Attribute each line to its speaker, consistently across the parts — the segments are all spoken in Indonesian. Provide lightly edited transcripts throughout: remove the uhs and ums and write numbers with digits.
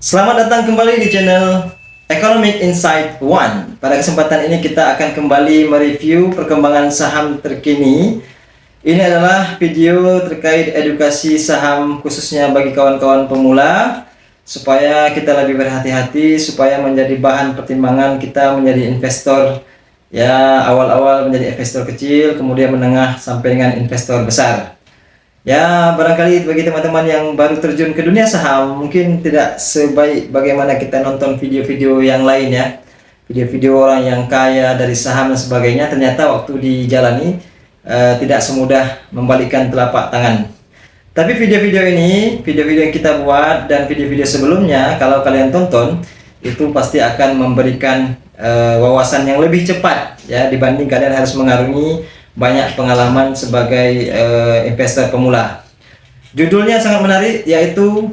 Speaker 1: Selamat datang kembali di channel Economic Insight One. Pada kesempatan ini kita akan kembali mereview perkembangan saham terkini. Ini adalah video terkait edukasi saham khususnya bagi kawan-kawan pemula, supaya kita lebih berhati-hati, supaya menjadi bahan pertimbangan kita menjadi investor. Ya, awal-awal menjadi investor kecil, kemudian menengah sampai dengan investor besar. Ya, barangkali bagi teman-teman yang baru terjun ke dunia saham, mungkin tidak sebaik bagaimana kita nonton video-video yang lain ya. Video-video orang yang kaya dari saham dan sebagainya, ternyata waktu dijalani tidak semudah membalikkan telapak tangan. Tapi video-video ini, video-video yang kita buat dan video-video sebelumnya, kalau kalian tonton, itu pasti akan memberikan wawasan yang lebih cepat ya, dibanding kalian harus mengarungi banyak pengalaman sebagai investor pemula. Judulnya sangat menarik, yaitu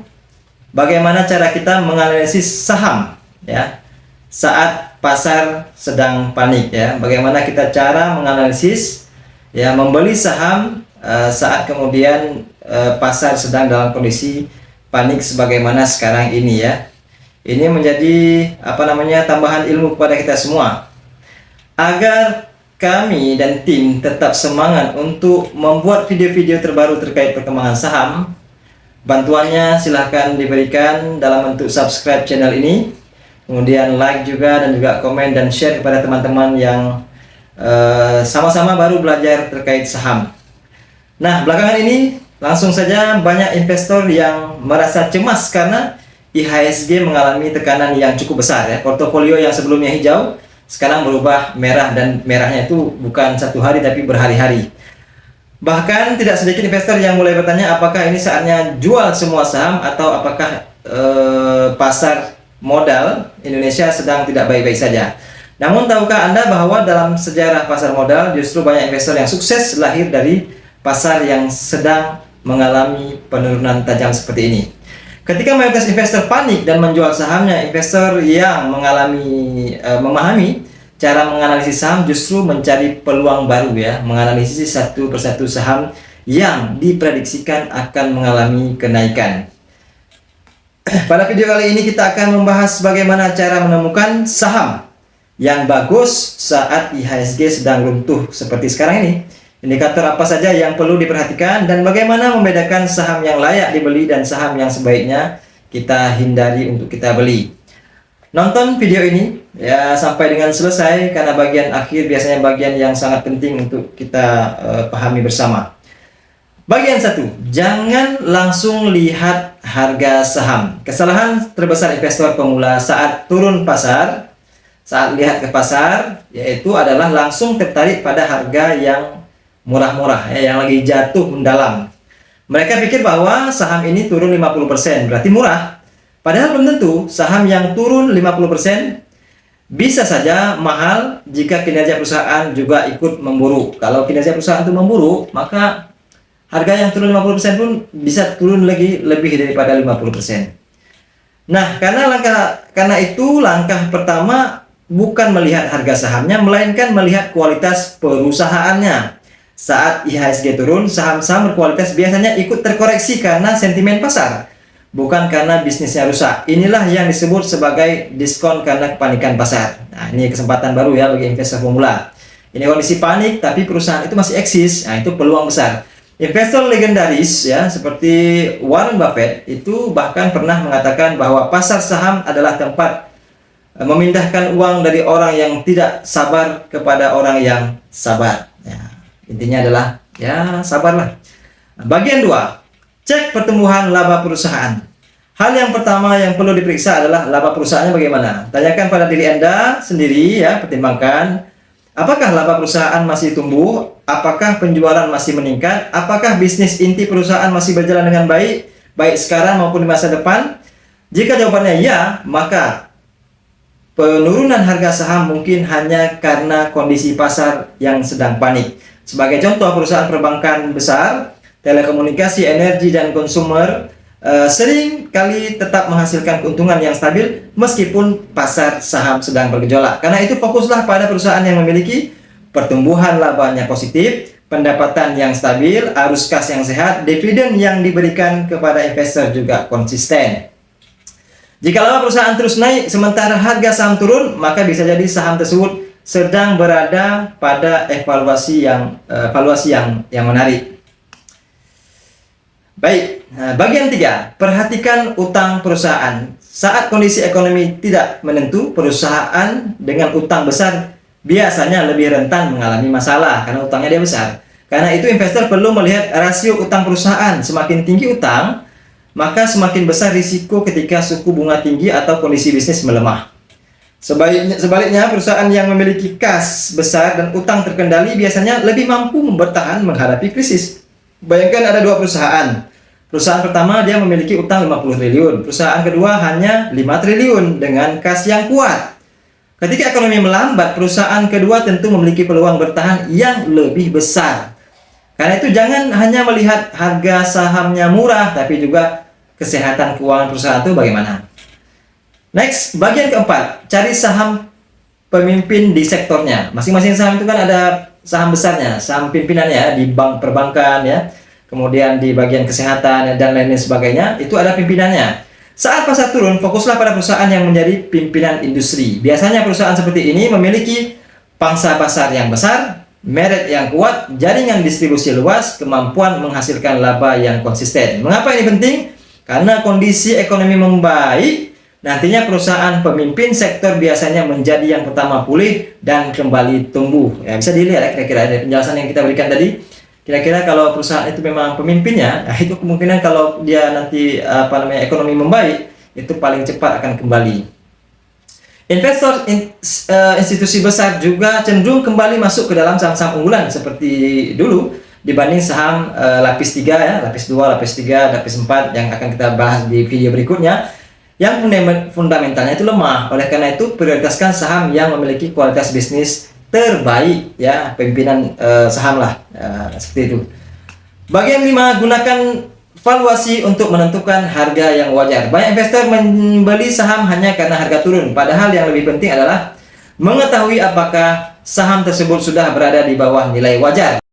Speaker 1: bagaimana cara kita menganalisis saham ya saat pasar sedang panik ya. Bagaimana kita cara menganalisis ya membeli saham saat kemudian pasar sedang dalam kondisi panik sebagaimana sekarang ini ya. Ini menjadi tambahan ilmu kepada kita semua agar kami dan tim tetap semangat untuk membuat video-video terbaru terkait perkembangan saham. Bantuannya silahkan diberikan dalam bentuk subscribe channel ini, kemudian like juga, dan juga komen dan share kepada teman-teman yang sama-sama baru belajar terkait saham. Nah, belakangan ini langsung saja banyak investor yang merasa cemas karena IHSG mengalami tekanan yang cukup besar ya. Portofolio yang sebelumnya hijau sekarang berubah merah, dan merahnya itu bukan satu hari tapi berhari-hari. Bahkan tidak sedikit investor yang mulai bertanya apakah ini saatnya jual semua saham, atau apakah pasar modal Indonesia sedang tidak baik-baik saja. Namun tahukah Anda bahwa dalam sejarah pasar modal justru banyak investor yang sukses lahir dari pasar yang sedang mengalami penurunan tajam seperti ini. Ketika mayoritas investor panik dan menjual sahamnya, investor yang memahami cara menganalisis saham justru mencari peluang baru ya, menganalisis satu persatu saham yang diprediksikan akan mengalami kenaikan. Pada video kali ini kita akan membahas bagaimana cara menemukan saham yang bagus saat IHSG sedang runtuh seperti sekarang ini. Indikator apa saja yang perlu diperhatikan, dan bagaimana membedakan saham yang layak dibeli dan saham yang sebaiknya kita hindari untuk kita beli. Nonton video ini ya sampai dengan selesai, karena bagian akhir biasanya bagian yang sangat penting untuk kita pahami bersama. Bagian 1, jangan langsung lihat harga saham. Kesalahan terbesar investor pemula saat turun pasar, saat lihat ke pasar, yaitu adalah langsung tertarik pada harga yang murah-murah ya, yang lagi jatuh mendalam. Mereka pikir bahwa saham ini turun 50% berarti murah. Padahal belum tentu. Saham yang turun 50% bisa saja mahal jika kinerja perusahaan juga ikut memburuk. Kalau kinerja perusahaan itu memburuk, maka harga yang turun 50% pun bisa turun lagi lebih daripada 50%. Nah, karena itu langkah pertama bukan melihat harga sahamnya, melainkan melihat kualitas perusahaannya. Saat IHSG turun, saham-saham berkualitas biasanya ikut terkoreksi karena sentimen pasar, bukan karena bisnisnya rusak. Inilah yang disebut sebagai diskon karena kepanikan pasar. Nah, ini kesempatan baru ya bagi investor pemula. Ini kondisi panik tapi perusahaan itu masih eksis. Nah, itu peluang besar. Investor legendaris ya seperti Warren Buffett itu bahkan pernah mengatakan bahwa pasar saham adalah tempat memindahkan uang dari orang yang tidak sabar kepada orang yang sabar. Ya. Intinya adalah ya sabarlah. Bagian 2, cek pertumbuhan laba perusahaan. Hal yang pertama yang perlu diperiksa adalah laba perusahaannya bagaimana. Tanyakan pada diri Anda sendiri ya, pertimbangkan apakah laba perusahaan masih tumbuh, apakah penjualan masih meningkat, apakah bisnis inti perusahaan masih berjalan dengan baik, baik sekarang maupun di masa depan. Jika jawabannya ya, maka penurunan harga saham mungkin hanya karena kondisi pasar yang sedang panik. Sebagai contoh, perusahaan perbankan besar, telekomunikasi, energi, dan konsumer sering kali tetap menghasilkan keuntungan yang stabil meskipun pasar saham sedang bergejolak. Karena itu fokuslah pada perusahaan yang memiliki pertumbuhan labanya positif, pendapatan yang stabil, arus kas yang sehat, dividen yang diberikan kepada investor juga konsisten. Jika perusahaan terus naik sementara harga saham turun, maka bisa jadi saham tersebut sedang berada pada evaluasi yang menarik. Baik, bagian 3, perhatikan utang perusahaan. Saat kondisi ekonomi tidak menentu, perusahaan dengan utang besar biasanya lebih rentan mengalami masalah karena utangnya dia besar. Karena itu investor perlu melihat rasio utang perusahaan. Semakin tinggi utang, maka semakin besar risiko ketika suku bunga tinggi atau kondisi bisnis melemah. Sebaliknya, perusahaan yang memiliki kas besar dan utang terkendali biasanya lebih mampu bertahan menghadapi krisis. Bayangkan ada 2 perusahaan. Perusahaan pertama dia memiliki utang 50 triliun, perusahaan kedua hanya 5 triliun dengan kas yang kuat. Ketika ekonomi melambat, perusahaan kedua tentu memiliki peluang bertahan yang lebih besar. Karena itu jangan hanya melihat harga sahamnya murah, tapi juga kesehatan keuangan perusahaan itu bagaimana. Next, bagian keempat, cari saham pemimpin di sektornya. Masing-masing saham itu kan ada saham besarnya, saham pimpinannya di bank perbankan ya. Kemudian di bagian kesehatan dan lain-lain sebagainya, itu ada pimpinannya. Saat pasar turun, fokuslah pada perusahaan yang menjadi pimpinan industri. Biasanya perusahaan seperti ini memiliki pangsa pasar yang besar, merek yang kuat, jaringan distribusi luas, kemampuan menghasilkan laba yang konsisten. Mengapa ini penting? Karena kondisi ekonomi membaik, nantinya perusahaan pemimpin sektor biasanya menjadi yang pertama pulih dan kembali tumbuh. Ya, bisa dilihat ya, kira-kira dari penjelasan yang kita berikan tadi. Kira-kira kalau perusahaan itu memang pemimpinnya, nah itu kemungkinan kalau dia nanti ekonomi membaik, itu paling cepat akan kembali. Investor institusi besar juga cenderung kembali masuk ke dalam saham-saham unggulan seperti dulu dibanding saham lapis 3 ya, lapis 2, lapis 3, lapis 4 yang akan kita bahas di video berikutnya. Yang fundamentalnya itu lemah. Oleh karena itu prioritaskan saham yang memiliki kualitas bisnis terbaik ya, pimpinan saham lah seperti itu. Bagian 5, gunakan valuasi untuk menentukan harga yang wajar. Banyak investor membeli saham hanya karena harga turun, padahal yang lebih penting adalah mengetahui apakah saham tersebut sudah berada di bawah nilai wajar.